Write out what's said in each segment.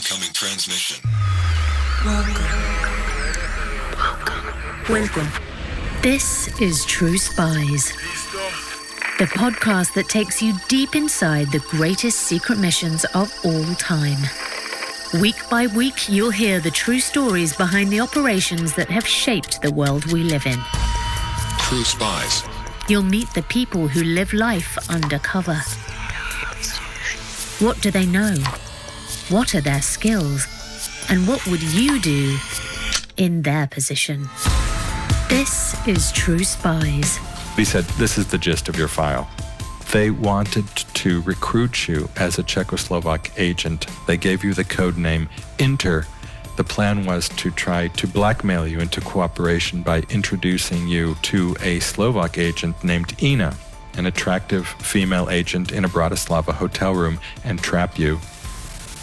Incoming transmission. Welcome. This is True Spies, the podcast that takes you deep inside the greatest secret missions of all time. Week by week, you'll hear the true stories behind the operations that have shaped the world we live in. True Spies. You'll meet the people who live life undercover. What do they know? What are their skills? And what would you do in their position? This is True Spies. He said, this is the gist of your file. They wanted to recruit you as a Czechoslovak agent. They gave you the code name Inter. The plan was to try to blackmail you into cooperation by introducing you to a Slovak agent named Ina, an attractive female agent in a Bratislava hotel room, and trap you.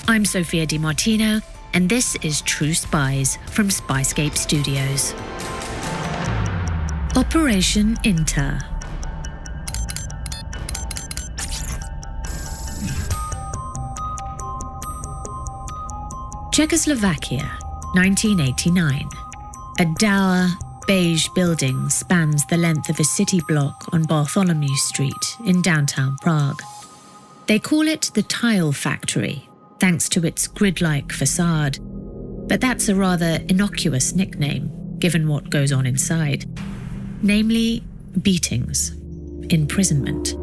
I'm Sophia Di Martino, and this is True Spies from Spyscape Studios. Operation Inter. Czechoslovakia, 1989. A dour, beige building spans the length of a city block on Bartholomew Street in downtown Prague. They call it the Tile Factory, thanks to its grid-like facade. But that's a rather innocuous nickname, given what goes on inside. Namely, beatings, imprisonment,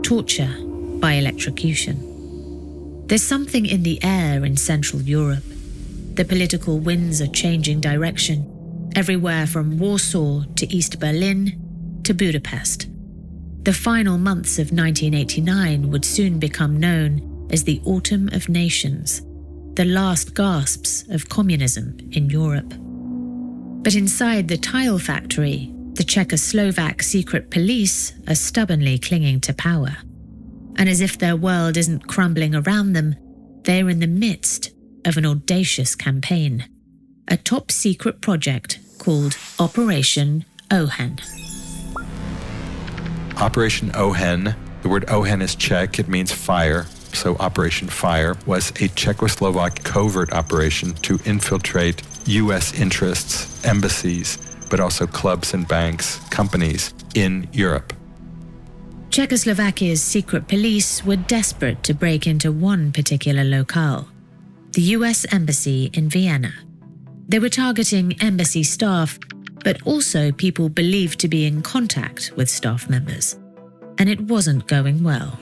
torture by electrocution. There's something in the air in Central Europe. The political winds are changing direction, everywhere from Warsaw to East Berlin to Budapest. The final months of 1989 would soon become known as the Autumn of Nations, the last gasps of communism in Europe. But inside the Tile Factory, the Czechoslovak secret police are stubbornly clinging to power. And as if their world isn't crumbling around them, they're in the midst of an audacious campaign, a top-secret project called Operation Ohen. Operation Ohen, the word Ohen is Czech, it means fire, so Operation Fire was a Czechoslovak covert operation to infiltrate U.S. interests, embassies, but also clubs and banks, companies in Europe. Czechoslovakia's secret police were desperate to break into one particular locale, the US Embassy in Vienna. They were targeting embassy staff, but also people believed to be in contact with staff members. And it wasn't going well.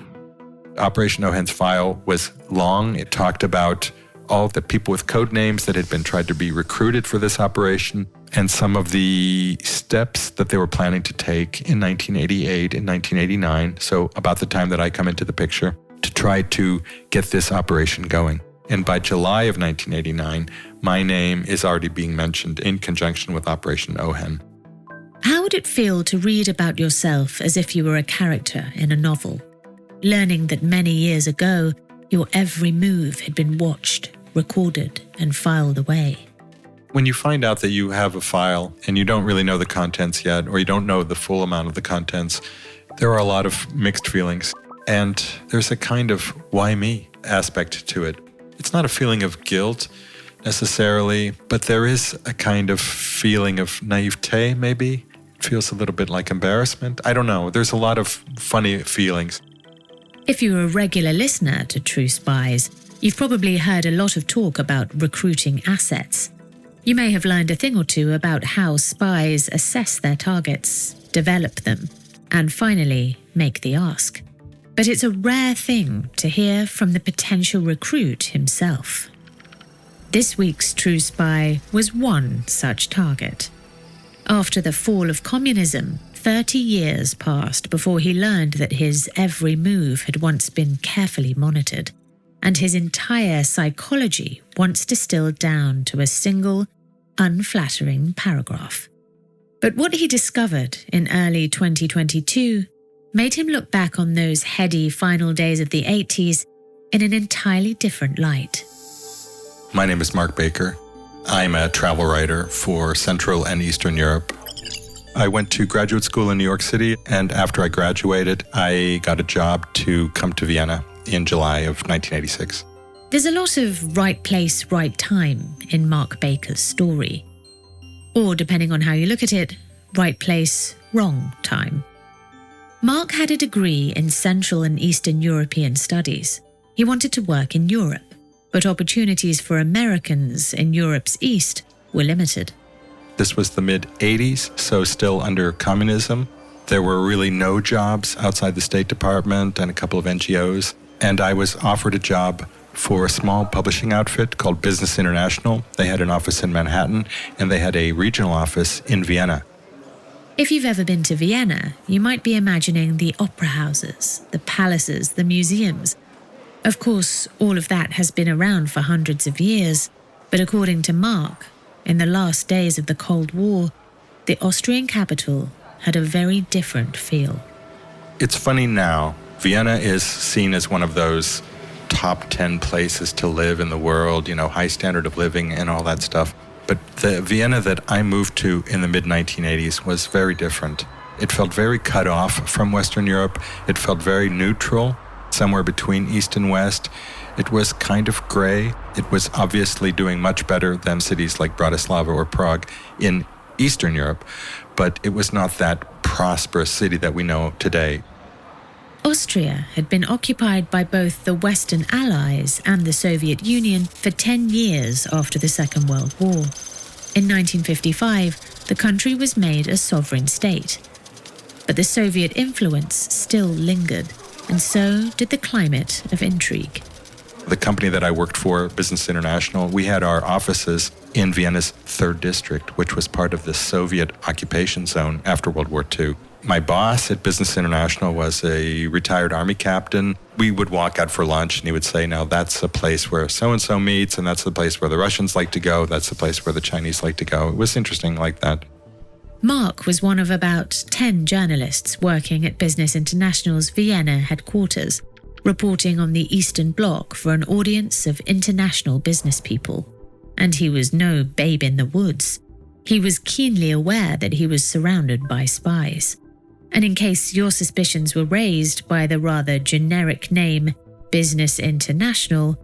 Operation Ohen's file was long. It talked about all the people with code names that had been tried to be recruited for this operation, and some of the steps that they were planning to take in 1988 and 1989, so about the time that I come into the picture, to try to get this operation going. And by July of 1989, my name is already being mentioned in conjunction with Operation Ohen. How would it feel to read about yourself as if you were a character in a novel, learning that many years ago, your every move had been watched, recorded, and filed away? When you find out that you have a file and you don't really know the contents yet, or you don't know the full amount of the contents, there are a lot of mixed feelings. And there's a kind of why me aspect to it. It's not a feeling of guilt necessarily, but there is a kind of feeling of naivete, maybe. It feels a little bit like embarrassment. I don't know. There's a lot of funny feelings. If you're a regular listener to True Spies, you've probably heard a lot of talk about recruiting assets. You may have learned a thing or two about how spies assess their targets, develop them, and finally make the ask. But it's a rare thing to hear from the potential recruit himself. This week's True Spy was one such target. After the fall of communism, 30 years passed before he learned that his every move had once been carefully monitored, and his entire psychology once distilled down to a single, unflattering paragraph. But what he discovered in early 2022 made him look back on those heady final days of the 80s in an entirely different light. My name is Mark Baker. I'm a travel writer for Central and Eastern Europe. I went to graduate school in New York City, and after I graduated, I got a job to come to Vienna in July of 1986. There's a lot of right place, right time in Mark Baker's story. Or, depending on how you look at it, right place, wrong time. Mark had a degree in Central and Eastern European studies. He wanted to work in Europe, but opportunities for Americans in Europe's East were limited. This was the mid-'80s, so still under communism. There were really no jobs outside the State Department and a couple of NGOs, and I was offered a job for a small publishing outfit called Business International. They had an office in Manhattan, and they had a regional office in Vienna. If you've ever been to Vienna, you might be imagining the opera houses, the palaces, the museums. Of course, all of that has been around for hundreds of years, but according to Mark, in the last days of the Cold War, the Austrian capital had a very different feel. It's funny now, Vienna is seen as one of those top 10 places to live in the world, high standard of living and all that stuff. But the Vienna that I moved to in the mid-1980s was very different. It felt very cut off from Western Europe. It felt very neutral, somewhere between East and West. It was kind of gray. It was obviously doing much better than cities like Bratislava or Prague in Eastern Europe, but it was not that prosperous city that we know today. Austria had been occupied by both the Western Allies and the Soviet Union for 10 years after the Second World War. In 1955, the country was made a sovereign state. But the Soviet influence still lingered, and so did the climate of intrigue. The company that I worked for, Business International, we had our offices in Vienna's 3rd district, which was part of the Soviet occupation zone after World War II. My boss at Business International was a retired Army captain. We would walk out for lunch and he would say, now that's a place where so-and-so meets, and that's the place where the Russians like to go, that's the place where the Chinese like to go. It was interesting like that. Mark was one of about 10 journalists working at Business International's Vienna headquarters, reporting on the Eastern Bloc for an audience of international business people. And he was no babe in the woods. He was keenly aware that he was surrounded by spies. And in case your suspicions were raised by the rather generic name Business International,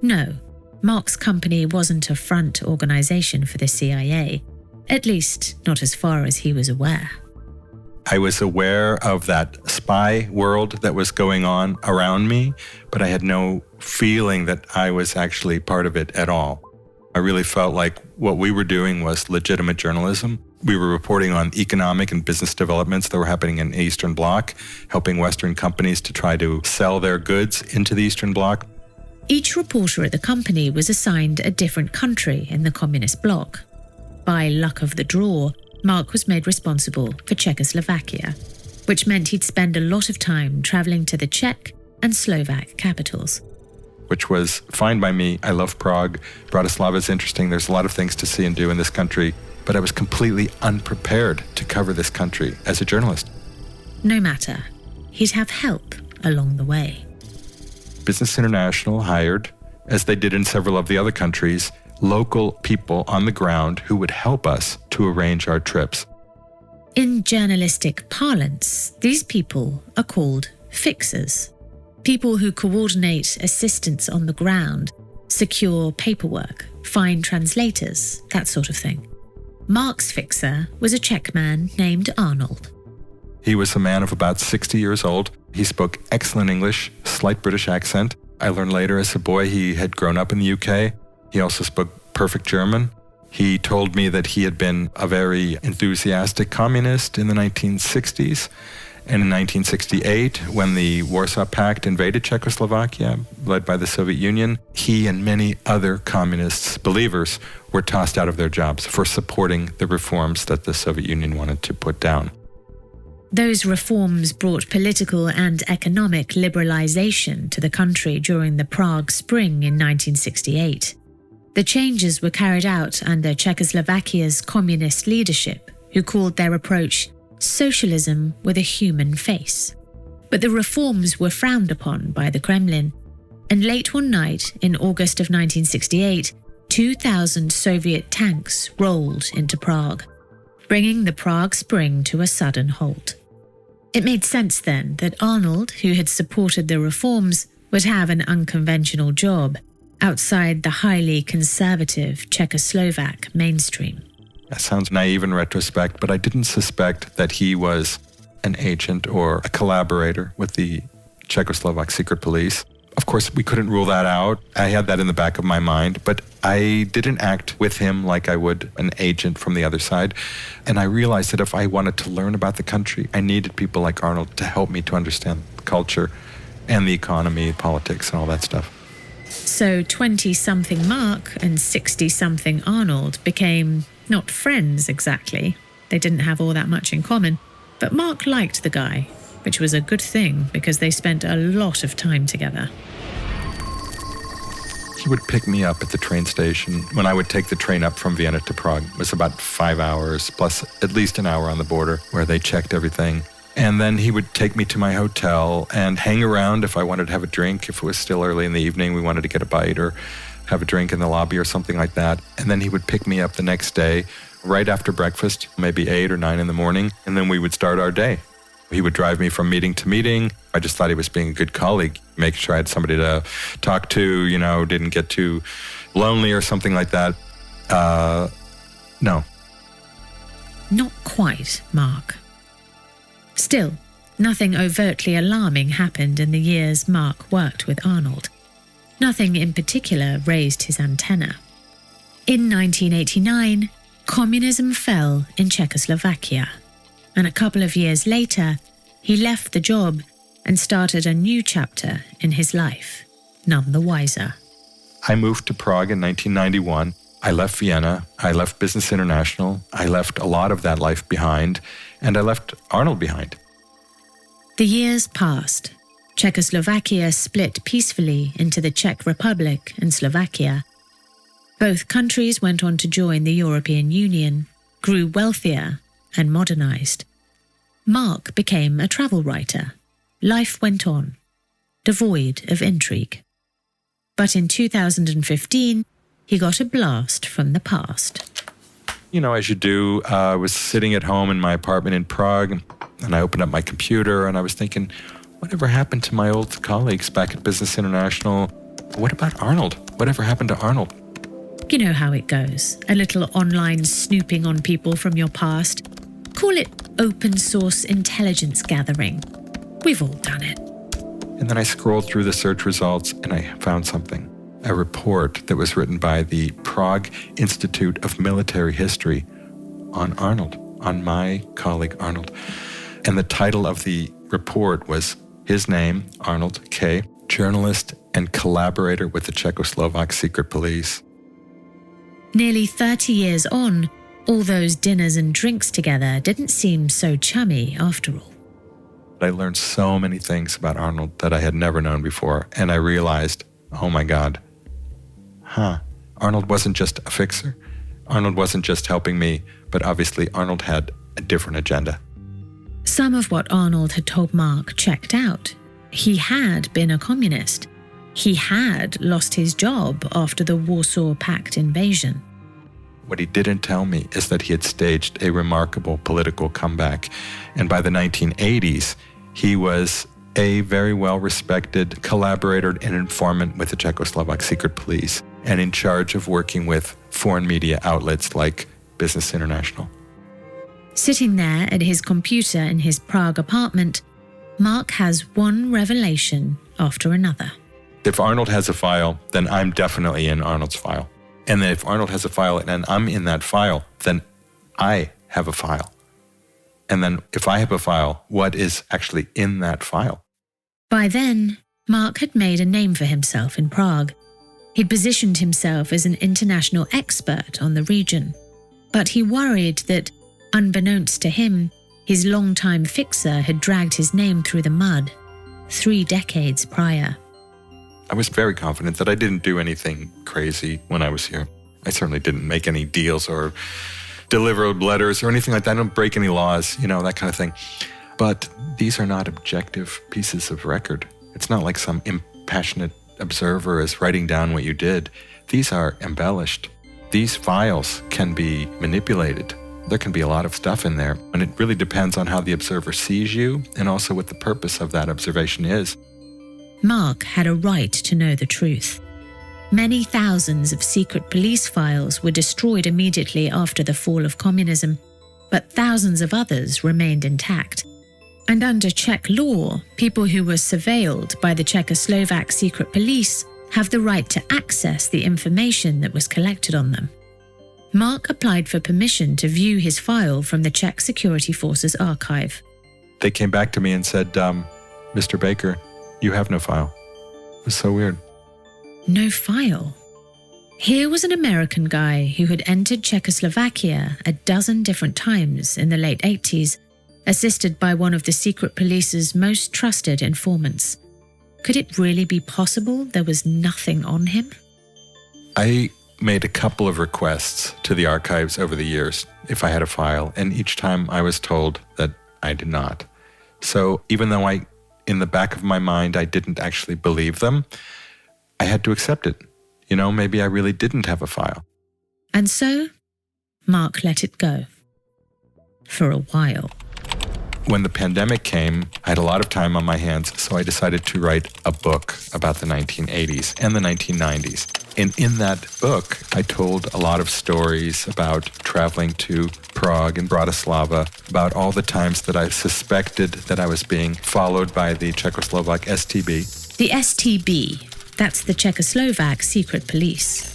no, Mark's company wasn't a front organization for the CIA, at least not as far as he was aware. I was aware of that spy world that was going on around me, but I had no feeling that I was actually part of it at all. I really felt like what we were doing was legitimate journalism. We were reporting on economic and business developments that were happening in the Eastern Bloc, helping Western companies to try to sell their goods into the Eastern Bloc. Each reporter at the company was assigned a different country in the Communist bloc. By luck of the draw, Mark was made responsible for Czechoslovakia, which meant he'd spend a lot of time traveling to the Czech and Slovak capitals. Which was fine by me. I love Prague. Bratislava is interesting. There's a lot of things to see and do in this country, but I was completely unprepared to cover this country as a journalist. No matter, he'd have help along the way. Business International hired, as they did in several of the other countries, local people on the ground who would help us to arrange our trips. In journalistic parlance, these people are called fixers. People who coordinate assistance on the ground, secure paperwork, find translators, that sort of thing. Mark's fixer was a Czech man named Arnold. He was a man of about 60 years old. He spoke excellent English, slight British accent. I learned later as a boy he had grown up in the UK. He also spoke perfect German. He told me that he had been a very enthusiastic communist in the 1960s. And in 1968, when the Warsaw Pact invaded Czechoslovakia, led by the Soviet Union, he and many other communist believers were tossed out of their jobs for supporting the reforms that the Soviet Union wanted to put down. Those reforms brought political and economic liberalization to the country during the Prague Spring in 1968. The changes were carried out under Czechoslovakia's communist leadership, who called their approach socialism with a human face. But the reforms were frowned upon by the Kremlin, and late one night in August of 1968, 2,000 Soviet tanks rolled into Prague, bringing the Prague Spring to a sudden halt. It made sense then that Arnold, who had supported the reforms, would have an unconventional job, outside the highly conservative Czechoslovak mainstream. That sounds naive in retrospect, but I didn't suspect that he was an agent or a collaborator with the Czechoslovak secret police. Of course, we couldn't rule that out. I had that in the back of my mind, but I didn't act with him like I would an agent from the other side. And I realized that if I wanted to learn about the country, I needed people like Arnold to help me to understand the culture and the economy, politics, and all that stuff. So 20-something Mark and 60-something Arnold became not friends exactly. They didn't have all that much in common. But Mark liked the guy, which was a good thing because they spent a lot of time together. He would pick me up at the train station when I would take the train up from Vienna to Prague. It was about 5 hours, plus at least an hour on the border where they checked everything. And then he would take me to my hotel and hang around if I wanted to have a drink. If it was still early in the evening, we wanted to get a bite or have a drink in the lobby or something like that. And then he would pick me up the next day, right after breakfast, maybe 8 or 9 in the morning, and then we would start our day. He would drive me from meeting to meeting. I just thought he was being a good colleague, making sure I had somebody to talk to, didn't get too lonely or something like that. No. Not quite, Mark. Still, nothing overtly alarming happened in the years Mark worked with Arnold. Nothing in particular raised his antenna. In 1989, communism fell in Czechoslovakia, and a couple of years later, he left the job and started a new chapter in his life, none the wiser. I moved to Prague in 1991. I left Vienna. I left Business International. I left a lot of that life behind, and I left Arnold behind. The years passed. Czechoslovakia split peacefully into the Czech Republic and Slovakia. Both countries went on to join the European Union, grew wealthier, and modernized. Mark became a travel writer. Life went on, devoid of intrigue. But in 2015, he got a blast from the past. As you do, I was sitting at home in my apartment in Prague, and I opened up my computer, and I was thinking, whatever happened to my old colleagues back at Business International? What about Arnold? Whatever happened to Arnold? You know how it goes. A little online snooping on people from your past. Call it open source intelligence gathering. We've all done it. And then I scrolled through the search results and I found something. A report that was written by the Prague Institute of Military History on Arnold, on my colleague Arnold. And the title of the report was his name, Arnold K., journalist and collaborator with the Czechoslovak secret police. Nearly 30 years on, all those dinners and drinks together didn't seem so chummy after all. I learned so many things about Arnold that I had never known before, and I realized, oh my God, Arnold wasn't just a fixer. Arnold wasn't just helping me, but obviously Arnold had a different agenda. Some of what Arnold had told Mark checked out. He had been a communist. He had lost his job after the Warsaw Pact invasion. What he didn't tell me is that he had staged a remarkable political comeback. And by the 1980s, he was a very well-respected collaborator and informant with the Czechoslovak secret police and in charge of working with foreign media outlets like Business International. Sitting there at his computer in his Prague apartment, Mark has one revelation after another. If Arnold has a file, then I'm definitely in Arnold's file. And then if Arnold has a file and I'm in that file, then I have a file. And then if I have a file, what is actually in that file? By then, Mark had made a name for himself in Prague. He'd positioned himself as an international expert on the region. But he worried that, unbeknownst to him, his longtime fixer had dragged his name through the mud 3 decades prior. I was very confident that I didn't do anything crazy when I was here. I certainly didn't make any deals or deliver letters or anything like that. I don't break any laws, that kind of thing. But these are not objective pieces of record. It's not like some impassionate observer is writing down what you did. These are embellished. These files can be manipulated. There can be a lot of stuff in there, and it really depends on how the observer sees you and also what the purpose of that observation is. Mark had a right to know the truth. Many thousands of secret police files were destroyed immediately after the fall of communism, but thousands of others remained intact. And under Czech law, people who were surveilled by the Czechoslovak secret police have the right to access the information that was collected on them. Mark applied for permission to view his file from the Czech Security Forces archive. They came back to me and said, Mr. Baker, you have no file. It was so weird. No file? Here was an American guy who had entered Czechoslovakia a dozen different times in the late 80s, assisted by one of the secret police's most trusted informants. Could it really be possible there was nothing on him? I made a couple of requests to the archives over the years if I had a file, and each time I was told that I did not. So even though in the back of my mind, I didn't actually believe them, I had to accept it. Maybe I really didn't have a file. And so, Mark let it go. For a while. When the pandemic came, I had a lot of time on my hands, so I decided to write a book about the 1980s and the 1990s. And in that book, I told a lot of stories about traveling to Prague and Bratislava, about all the times that I suspected that I was being followed by the Czechoslovak STB. The STB, that's the Czechoslovak secret police.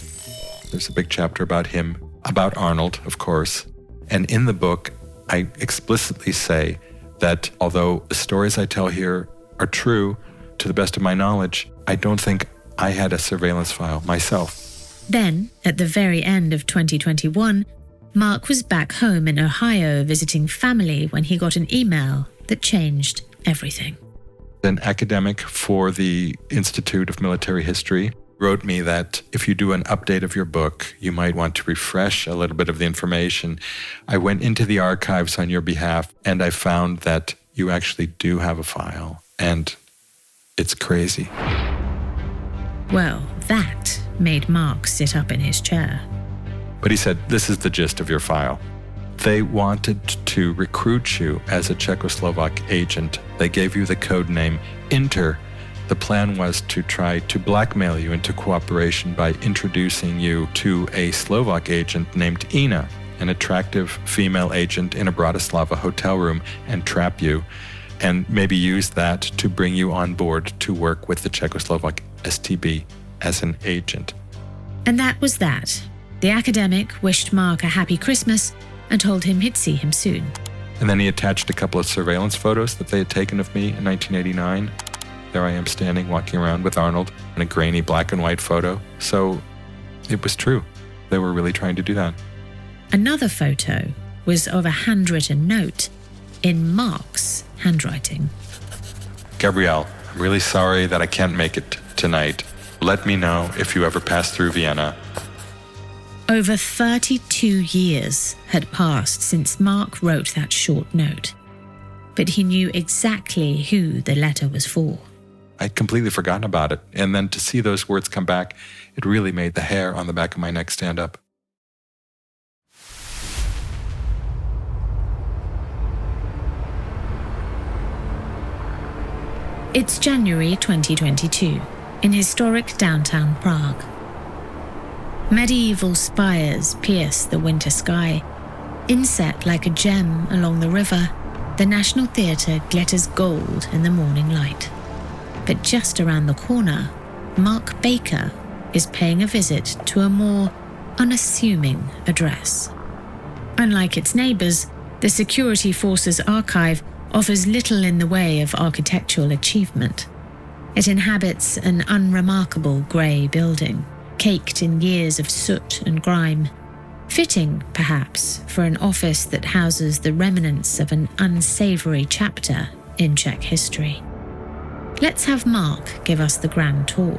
There's a big chapter about him, about Arnold, of course. And in the book, I explicitly say that although the stories I tell here are true, to the best of my knowledge, I don't think I had a surveillance file myself. Then, at the very end of 2021, Mark was back home in Ohio visiting family when he got an email that changed everything. An academic for the Institute of Military History wrote me that if you do an update of your book, you might want to refresh a little bit of the information. I went into the archives on your behalf, and I found that you actually do have a file, and it's crazy. Well, that made Mark sit up in his chair. But he said, this is the gist of your file. They wanted to recruit you as a Czechoslovak agent. They gave you the code name Inter. The plan was to try to blackmail you into cooperation by introducing you to a Slovak agent named Ina, an attractive female agent in a Bratislava hotel room, and trap you, and maybe use that to bring you on board to work with the Czechoslovak STB as an agent. And that was that. The academic wished Mark a happy Christmas and told him he'd see him soon. And then he attached a couple of surveillance photos that they had taken of me in 1989. There I am standing, walking around with Arnold in a grainy black and white photo. So it was true. They were really trying to do that. Another photo was of a handwritten note in Mark's handwriting. Gabrielle, I'm really sorry that I can't make it tonight. Let me know if you ever pass through Vienna. Over 32 years had passed since Mark wrote that short note, but he knew exactly who the letter was for. I'd completely forgotten about it, and then to see those words come back, it really made the hair on the back of my neck stand up. It's January 2022, in historic downtown Prague. Medieval spires pierce the winter sky. Inset like a gem along the river, the National Theatre glitters gold in the morning light. But just around the corner, Mark Baker is paying a visit to a more unassuming address. Unlike its neighbours, the Security Forces Archive offers little in the way of architectural achievement. It inhabits an unremarkable grey building, caked in years of soot and grime, fitting, perhaps, for an office that houses the remnants of an unsavoury chapter in Czech history. Let's have Mark give us the grand tour.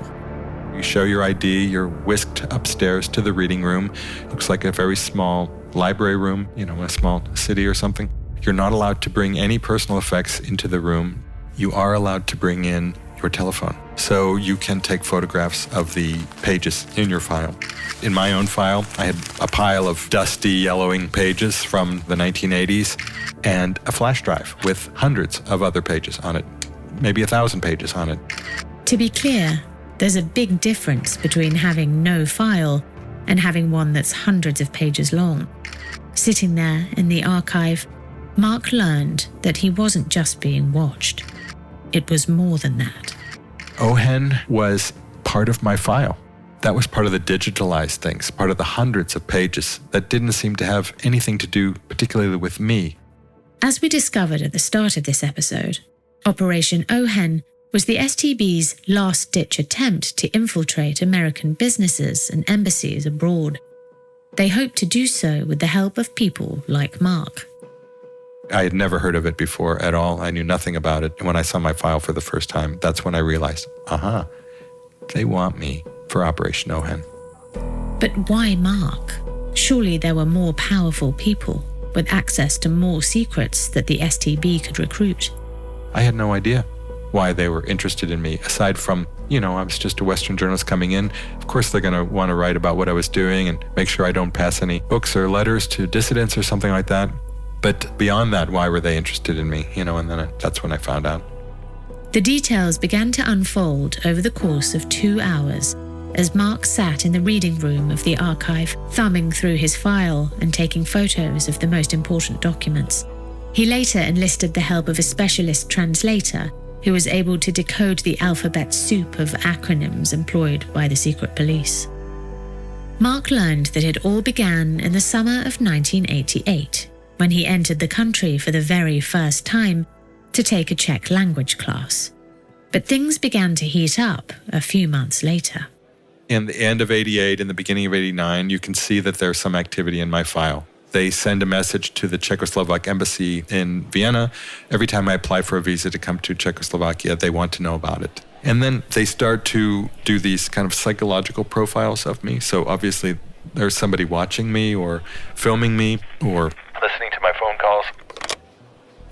You show your ID, you're whisked upstairs to the reading room. Looks like a very small library room, in a small city or something. You're not allowed to bring any personal effects into the room. You are allowed to bring in your telephone. So you can take photographs of the pages in your file. In my own file, I had a pile of dusty, yellowing pages from the 1980s and a flash drive with hundreds of other pages on it, maybe 1,000 pages on it. To be clear, there's a big difference between having no file and having one that's hundreds of pages long. Sitting there in the archive, Mark learned that he wasn't just being watched. It was more than that. Ohen was part of my file. That was part of the digitalized things, part of the hundreds of pages that didn't seem to have anything to do particularly with me. As we discovered at the start of this episode, Operation Ohen was the STB's last-ditch attempt to infiltrate American businesses and embassies abroad. They hoped to do so with the help of people like Mark. I had never heard of it before at all. I knew nothing about it. And when I saw my file for the first time, that's when I realized, they want me for Operation Ohen. But why Mark? Surely there were more powerful people with access to more secrets that the STB could recruit. I had no idea why they were interested in me, aside from, I was just a Western journalist coming in. Of course, they're going to want to write about what I was doing and make sure I don't pass any books or letters to dissidents or something like that. But beyond that, why were they interested in me? And then that's when I found out. The details began to unfold over the course of 2 hours as Mark sat in the reading room of the archive, thumbing through his file and taking photos of the most important documents. He later enlisted the help of a specialist translator who was able to decode the alphabet soup of acronyms employed by the secret police. Mark learned that it all began in the summer of 1988, when he entered the country for the very first time to take a Czech language class. But things began to heat up a few months later. In the end of 88 and the beginning of 89, you can see that there's some activity in my file. They send a message to the Czechoslovak embassy in Vienna. Every time I apply for a visa to come to Czechoslovakia, they want to know about it. And then they start to do these kind of psychological profiles of me. So obviously there's somebody watching me or filming me or listening to my phone calls.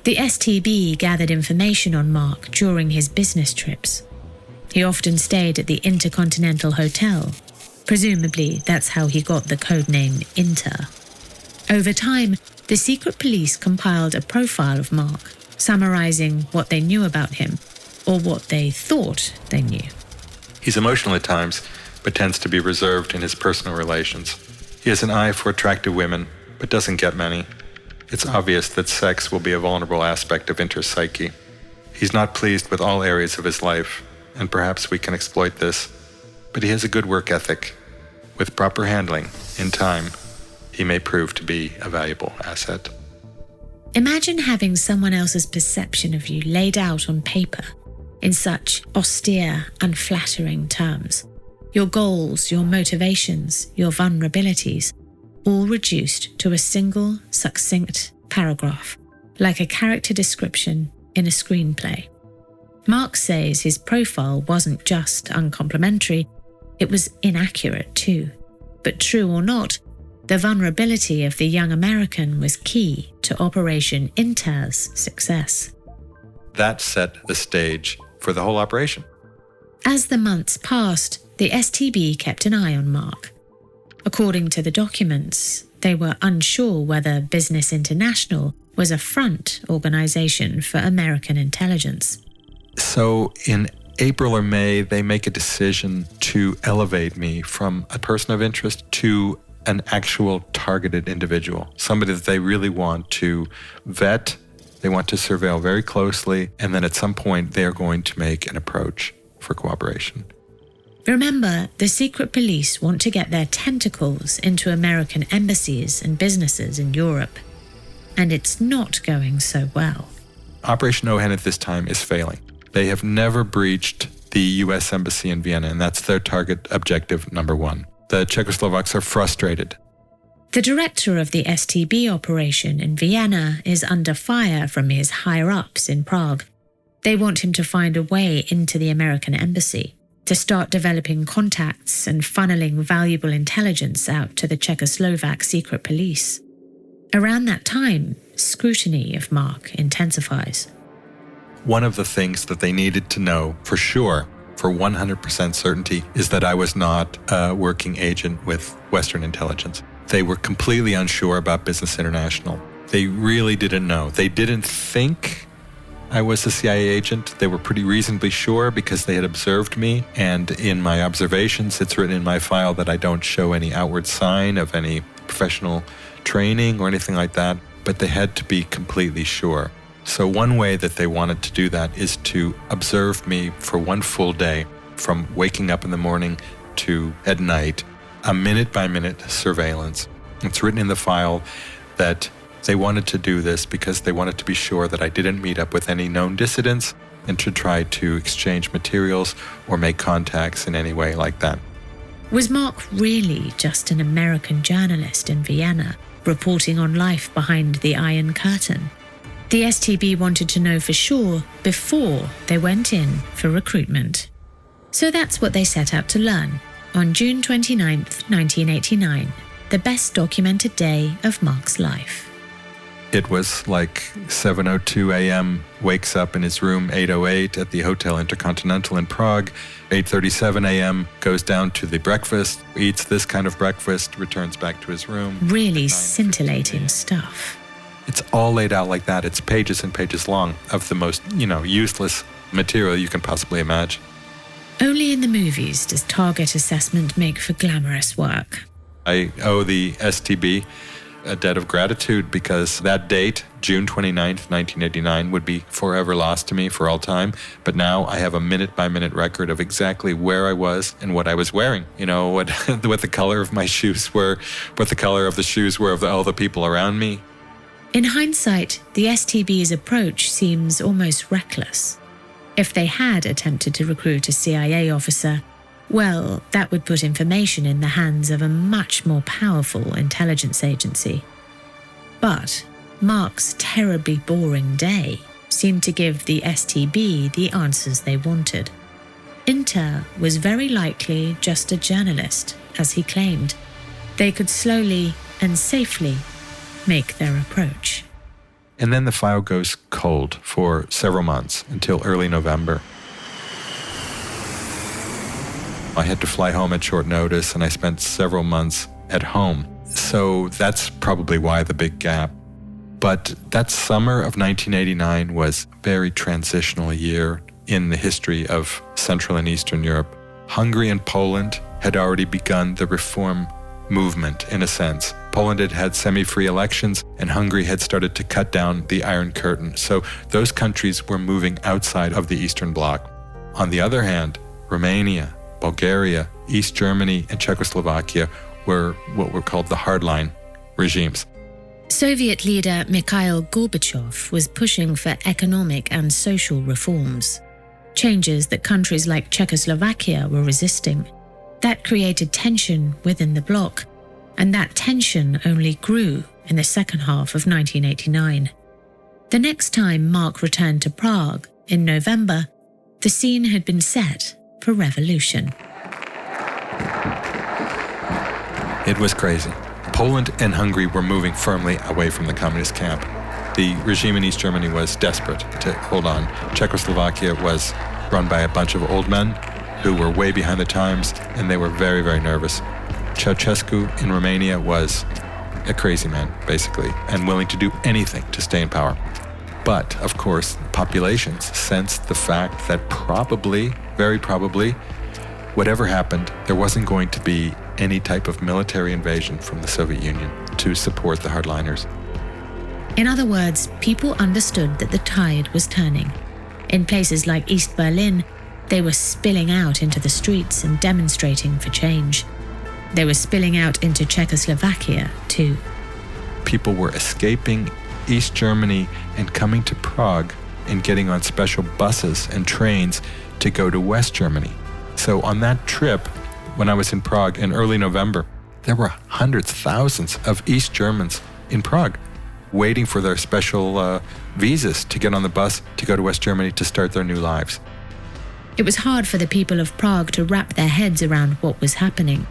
The STB gathered information on Mark during his business trips. He often stayed at the Intercontinental Hotel. Presumably, that's how he got the codename Inter. Over time, the secret police compiled a profile of Mark, summarizing what they knew about him, or what they thought they knew. He's emotional at times, but tends to be reserved in his personal relations. He has an eye for attractive women, but doesn't get many. It's obvious that sex will be a vulnerable aspect of Inter's psyche. He's not pleased with all areas of his life, and perhaps we can exploit this, but he has a good work ethic. With proper handling, in time, he may prove to be a valuable asset. Imagine having someone else's perception of you laid out on paper in such austere, unflattering terms. Your goals, your motivations, your vulnerabilities, all reduced to a single, succinct paragraph, like a character description in a screenplay. Mark says his profile wasn't just uncomplimentary, it was inaccurate too. But true or not, the vulnerability of the young American was key to Operation Inter's success. That set the stage for the whole operation. As the months passed, the STB kept an eye on Mark. According to the documents, they were unsure whether Business International was a front organization for American intelligence. So in April or May, they make a decision to elevate me from a person of interest to an actual targeted individual, somebody that they really want to vet, they want to surveil very closely, and then at some point they are going to make an approach for cooperation. Remember, the secret police want to get their tentacles into American embassies and businesses in Europe, and it's not going so well. Operation Ohen at this time is failing. They have never breached the U.S. Embassy in Vienna, and that's their target objective number one. The Czechoslovaks are frustrated. The director of the STB operation in Vienna is under fire from his higher-ups in Prague. They want him to find a way into the American embassy, to start developing contacts and funneling valuable intelligence out to the Czechoslovak secret police. Around that time, scrutiny of Mark intensifies. One of the things that they needed to know for sure, for 100% certainty, is that I was not a working agent with Western intelligence. They were completely unsure about Business International. They really didn't know. They didn't think I was a CIA agent. They were pretty reasonably sure because they had observed me. And in my observations, it's written in my file that I don't show any outward sign of any professional training or anything like that. But they had to be completely sure. So one way that they wanted to do that is to observe me for one full day, from waking up in the morning to at night, a minute-by-minute surveillance. It's written in the file that they wanted to do this because they wanted to be sure that I didn't meet up with any known dissidents and to try to exchange materials or make contacts in any way like that. Was Mark really just an American journalist in Vienna, reporting on life behind the Iron Curtain? The STB wanted to know for sure before they went in for recruitment. So that's what they set out to learn on June 29th, 1989, the best documented day of Mark's life. It was like 7:02 a.m., wakes up in his room 8:08 at the Hotel Intercontinental in Prague. 8:37 a.m., goes down to the breakfast, eats this kind of breakfast, returns back to his room. Really scintillating stuff. It's all laid out like that. It's pages and pages long of the most, useless material you can possibly imagine. Only in the movies does target assessment make for glamorous work. I owe the STB a debt of gratitude because that date, June 29th, 1989, would be forever lost to me for all time. But now I have a minute-by-minute record of exactly where I was and what I was wearing. What the color of my shoes were, what the color of the shoes were of all the people around me. In hindsight, the STB's approach seems almost reckless. If they had attempted to recruit a CIA officer, well, that would put information in the hands of a much more powerful intelligence agency. But Mark's terribly boring day seemed to give the STB the answers they wanted. Inter was very likely just a journalist, as he claimed. They could slowly and safely make their approach. And then the file goes cold for several months until early November. I had to fly home at short notice, and I spent several months at home. So that's probably why the big gap. But that summer of 1989 was a very transitional year in the history of Central and Eastern Europe. Hungary and Poland had already begun the reform movement, in a sense. Poland had had semi-free elections, and Hungary had started to cut down the Iron Curtain. So those countries were moving outside of the Eastern Bloc. On the other hand, Romania, Bulgaria, East Germany, and Czechoslovakia were what were called the hardline regimes. Soviet leader Mikhail Gorbachev was pushing for economic and social reforms, changes that countries like Czechoslovakia were resisting. That created tension within the bloc, and that tension only grew in the second half of 1989. The next time Mark returned to Prague, in November, the scene had been set for revolution. It was crazy. Poland and Hungary were moving firmly away from the communist camp. The regime in East Germany was desperate to hold on. Czechoslovakia was run by a bunch of old men who were way behind the times, and they were very, very nervous. Ceausescu in Romania was a crazy man, basically, and willing to do anything to stay in power. But, of course, populations sensed the fact that probably, very probably, whatever happened, there wasn't going to be any type of military invasion from the Soviet Union to support the hardliners. In other words, people understood that the tide was turning. In places like East Berlin, they were spilling out into the streets and demonstrating for change. They were spilling out into Czechoslovakia, too. People were escaping East Germany and coming to Prague and getting on special buses and trains to go to West Germany. So on that trip, when I was in Prague in early November, there were hundreds, thousands of East Germans in Prague waiting for their special visas to get on the bus to go to West Germany to start their new lives. It was hard for the people of Prague to wrap their heads around what was happening.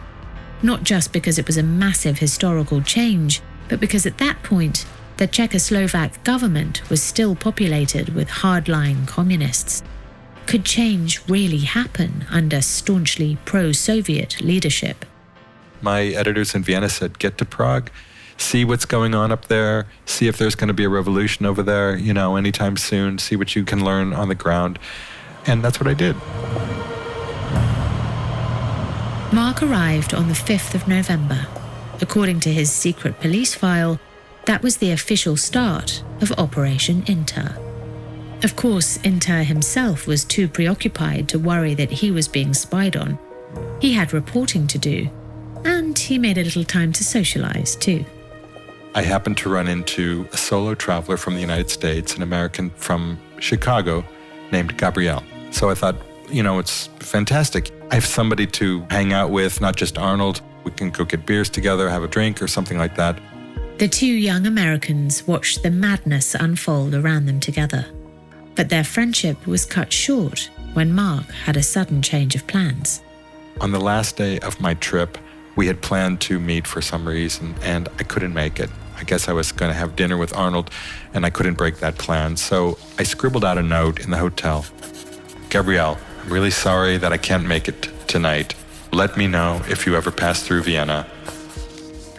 Not just because it was a massive historical change, but because at that point, the Czechoslovak government was still populated with hardline communists. Could change really happen under staunchly pro-Soviet leadership? My editors in Vienna said, get to Prague, see what's going on up there, see if there's going to be a revolution over there, anytime soon, see what you can learn on the ground. And that's what I did. Mark arrived on the 5th of November. According to his secret police file, that was the official start of Operation Inter. Of course, Inter himself was too preoccupied to worry that he was being spied on. He had reporting to do, and he made a little time to socialize too. I happened to run into a solo traveler from the United States, an American from Chicago named Gabrielle. So I thought, it's fantastic. I have somebody to hang out with, not just Arnold. We can go get beers together, have a drink or something like that. The two young Americans watched the madness unfold around them together. But their friendship was cut short when Mark had a sudden change of plans. On the last day of my trip, we had planned to meet for some reason, and I couldn't make it. I guess I was going to have dinner with Arnold, and I couldn't break that plan. So I scribbled out a note in the hotel. Gabrielle, I'm really sorry that I can't make it tonight. Let me know if you ever pass through Vienna.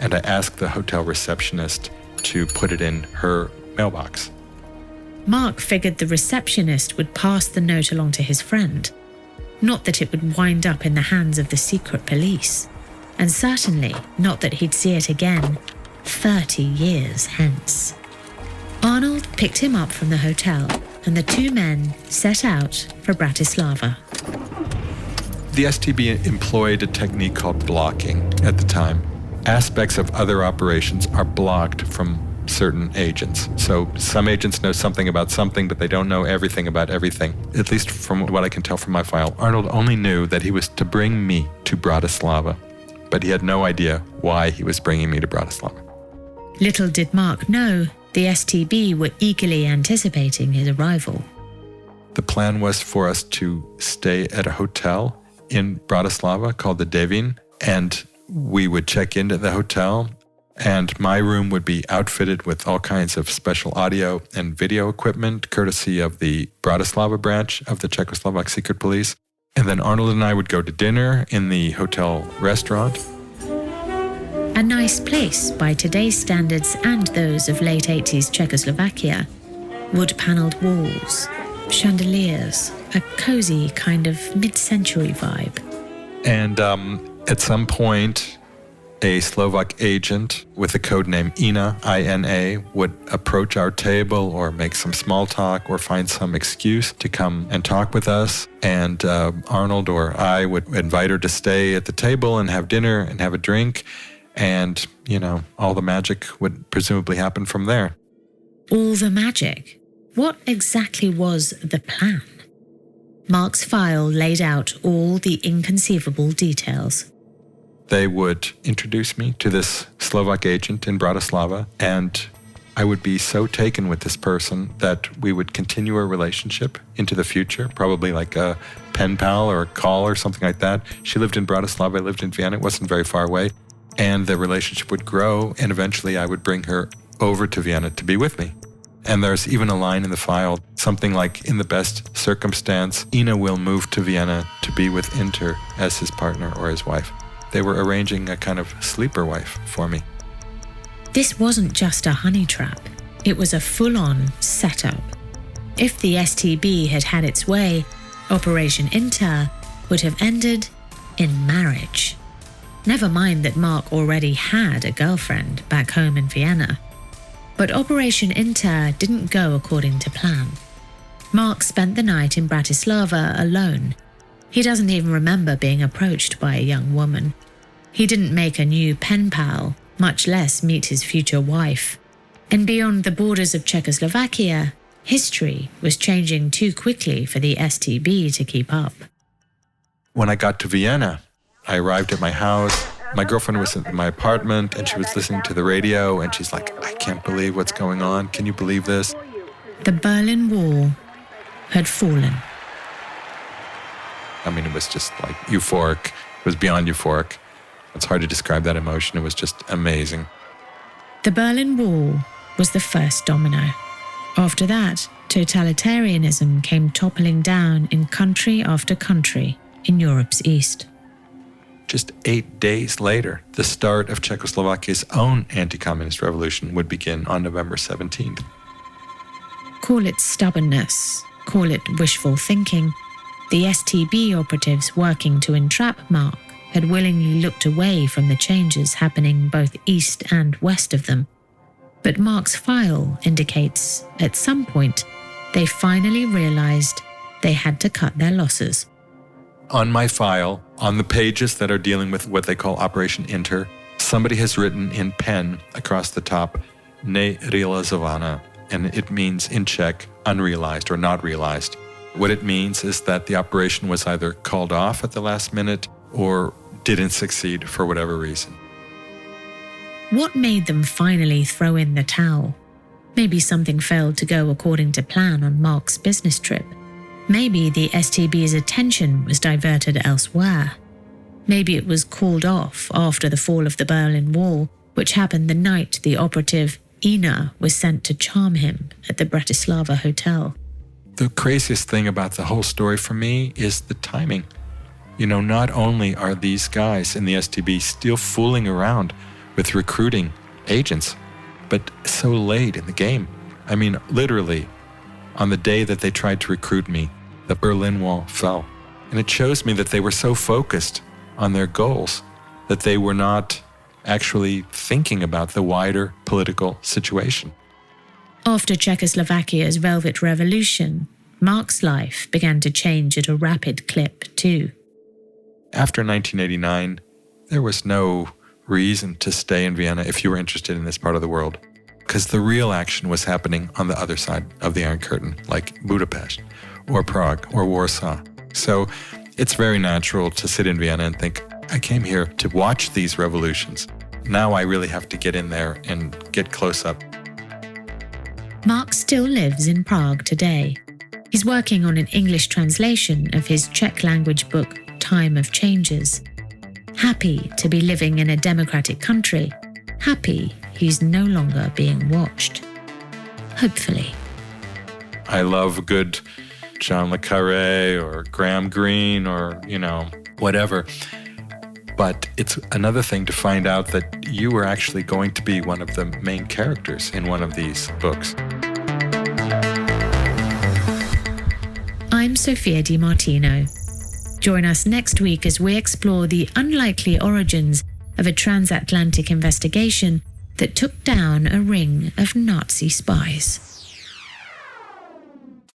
And I asked the hotel receptionist to put it in her mailbox. Mark figured the receptionist would pass the note along to his friend, not that it would wind up in the hands of the secret police, and certainly not that he'd see it again 30 years hence. Arnold picked him up from the hotel, and the two men set out for Bratislava. The STB employed a technique called blocking at the time. Aspects of other operations are blocked from certain agents. So some agents know something about something, but they don't know everything about everything. At least from what I can tell from my file, Arnold only knew that he was to bring me to Bratislava, but he had no idea why he was bringing me to Bratislava. Little did Mark know the STB were eagerly anticipating his arrival. The plan was for us to stay at a hotel in Bratislava called the Devin, and we would check into the hotel, and my room would be outfitted with all kinds of special audio and video equipment, courtesy of the Bratislava branch of the Czechoslovak secret police. And then Arnold and I would go to dinner in the hotel restaurant. A nice place by today's standards and those of late 80s Czechoslovakia. Wood-panelled walls, chandeliers, a cozy kind of mid-century vibe. And at some point, a Slovak agent with the code name Ina, I-N-A, would approach our table or make some small talk or find some excuse to come and talk with us. And Arnold or I would invite her to stay at the table and have dinner and have a drink. And, all the magic would presumably happen from there. All the magic? What exactly was the plan? Mark's file laid out all the inconceivable details. They would introduce me to this Slovak agent in Bratislava, and I would be so taken with this person that we would continue a relationship into the future, probably like a pen pal or a call or something like that. She lived in Bratislava, I lived in Vienna, it wasn't very far away, and the relationship would grow, and eventually I would bring her over to Vienna to be with me. And there's even a line in the file, something like, in the best circumstance, Ina will move to Vienna to be with Inter as his partner or his wife. They were arranging a kind of sleeper wife for me. This wasn't just a honey trap. It was a full-on setup. If the STB had had its way, Operation Inter would have ended in marriage. Never mind that Mark already had a girlfriend back home in Vienna. But Operation Inter didn't go according to plan. Mark spent the night in Bratislava alone. He doesn't even remember being approached by a young woman. He didn't make a new pen pal, much less meet his future wife. And beyond the borders of Czechoslovakia, history was changing too quickly for the STB to keep up. When I got to Vienna, I arrived at my house. My girlfriend was in my apartment, and she was listening to the radio, and she's like, I can't believe what's going on. Can you believe this? The Berlin Wall had fallen. I mean, it was just like euphoric. It was beyond euphoric. It's hard to describe that emotion. It was just amazing. The Berlin Wall was the first domino. After that, totalitarianism came toppling down in country after country in Europe's east. just 8 days later, the start of Czechoslovakia's own anti-communist revolution would begin on November 17th. Call it stubbornness, call it wishful thinking. The STB operatives working to entrap Mark had willingly looked away from the changes happening both east and west of them. But Mark's file indicates, at some point, they finally realized they had to cut their losses. On my file, on the pages that are dealing with what they call Operation Inter, somebody has written in pen across the top, nerealizovaná, and it means in Czech, unrealized or not realized. What it means is that the operation was either called off at the last minute or didn't succeed for whatever reason. What made them finally throw in the towel? Maybe something failed to go according to plan on Mark's business trip. Maybe the STB's attention was diverted elsewhere. Maybe it was called off after the fall of the Berlin Wall, which happened the night the operative Ina was sent to charm him at the Bratislava hotel. The craziest thing about the whole story for me is the timing. You know, not only are these guys in the STB still fooling around with recruiting agents, but so late in the game. I mean, literally, on the day that they tried to recruit me, the Berlin Wall fell. And it shows me that they were so focused on their goals that they were not actually thinking about the wider political situation. After Czechoslovakia's Velvet Revolution, Mark's life began to change at a rapid clip too. After 1989, there was no reason to stay in Vienna if you were interested in this part of the world, because the real action was happening on the other side of the Iron Curtain, like Budapest or Prague or Warsaw. So it's very natural to sit in Vienna and think, I came here to watch these revolutions. Now I really have to get in there and get close up. Mark still lives in Prague today. He's working on an English translation of his Czech language book, Time of Changes. Happy to be living in a democratic country. Happy he's no longer being watched. Hopefully. I love good John le Carré or Graham Greene or, whatever. But it's another thing to find out that you were actually going to be one of the main characters in one of these books. I'm Sophia Di Martino. Join us next week as we explore the unlikely origins of a transatlantic investigation that took down a ring of Nazi spies.